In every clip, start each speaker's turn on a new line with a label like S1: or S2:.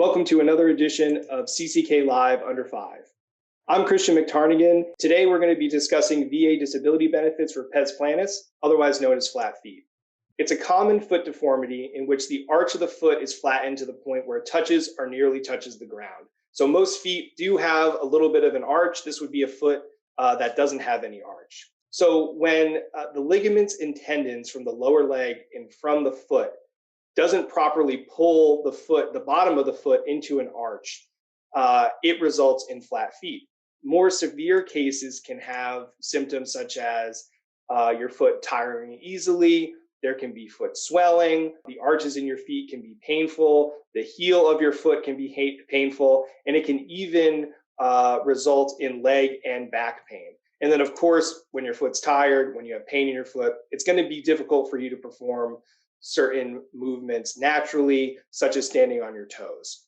S1: Welcome to another edition of CCK Live Under 5. I'm Christian McTarnigan. Today we're going to be discussing VA disability benefits for Pes Planus, otherwise known as flat feet. It's a common foot deformity in which the arch of the foot is flattened to the point where it touches or nearly touches the ground. So most feet do have a little bit of an arch. This would be a foot that doesn't have any arch. So when the ligaments and tendons from the lower leg and from the foot doesn't properly pull the bottom of the foot into an arch, it results in flat feet. More severe cases can have symptoms such as your foot tiring easily. There can be foot swelling. The arches in your feet can be painful. The heel of your foot can be painful, and it can even result in leg and back pain. And then, of course, when your foot's tired, when you have pain in your foot, it's going to be difficult for you to perform certain movements naturally, such as standing on your toes.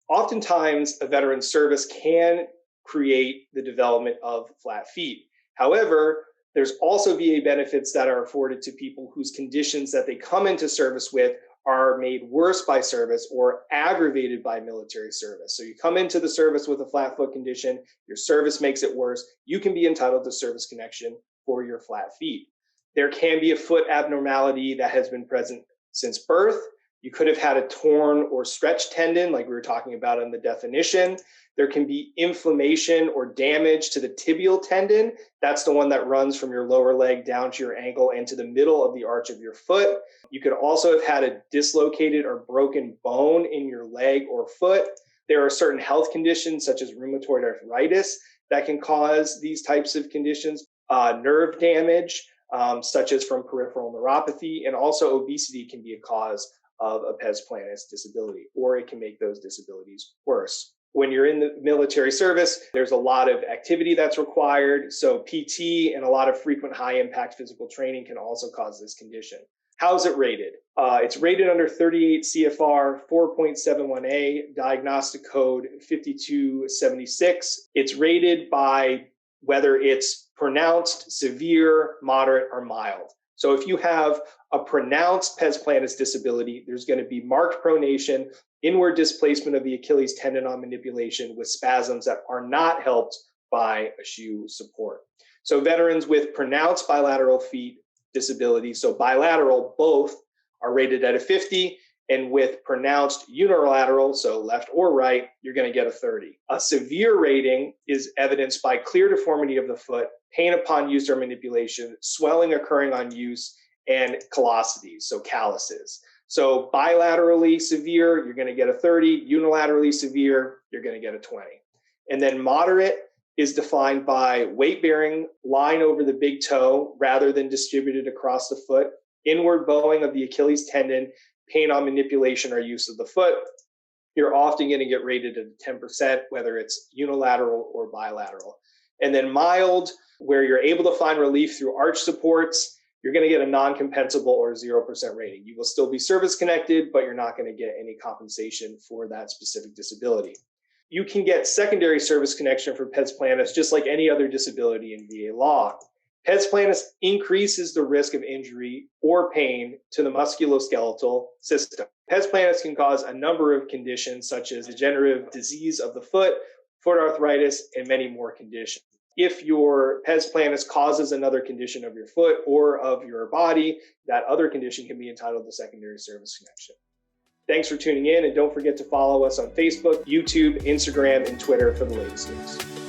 S1: Oftentimes, a veteran's service can create the development of flat feet. However, there's also VA benefits that are afforded to people whose conditions that they come into service with are made worse by service or aggravated by military service. So you come into the service with a flat foot condition, your service makes it worse, you can be entitled to service connection for your flat feet. There can be a foot abnormality that has been present since birth. You could have had a torn or stretched tendon, like we were talking about in the definition. There can be inflammation or damage to the tibial tendon. That's the one that runs from your lower leg down to your ankle and to the middle of the arch of your foot. You could also have had a dislocated or broken bone in your leg or foot. There are certain health conditions, such as rheumatoid arthritis, that can cause these types of conditions. Nerve damage, such as from peripheral neuropathy, and also obesity can be a cause of a Pes Planus disability, or it can make those disabilities worse. When you're in the military service, there's a lot of activity that's required. So PT and a lot of frequent high impact physical training can also cause this condition. How's it rated? It's rated under 38 CFR 4.71A, diagnostic code 5276. It's rated by whether it's pronounced, severe, moderate, or mild. So if you have a pronounced Pes Planus disability, there's going to be marked pronation, inward displacement of the Achilles tendon on manipulation with spasms that are not helped by a shoe support. So veterans with pronounced bilateral feet disability, so bilateral, both are rated at a 50, and with pronounced unilateral, so left or right, you're going to get a 30. A severe rating is evidenced by clear deformity of the foot, pain upon use or manipulation, swelling occurring on use, and callosities, so calluses. So bilaterally severe, you're going to get a 30. Unilaterally severe, you're going to get a 20. And then moderate is defined by weight bearing, line over the big toe rather than distributed across the foot, inward bowing of the Achilles tendon, pain on manipulation or use of the foot. You're often going to get rated at 10%, whether it's unilateral or bilateral. And then mild, where you're able to find relief through arch supports, you're going to get a non-compensable or 0% rating. You will still be service connected, but you're not going to get any compensation for that specific disability. You can get secondary service connection for Pes Planus just like any other disability in VA law. Pes Planus increases the risk of injury or pain to the musculoskeletal system. Pes Planus can cause a number of conditions such as degenerative disease of the foot arthritis, and many more conditions. If your Pes Planus causes another condition of your foot or of your body, that other condition can be entitled to secondary service connection. Thanks for tuning in, and don't forget to follow us on Facebook, YouTube, Instagram, and Twitter for the latest news.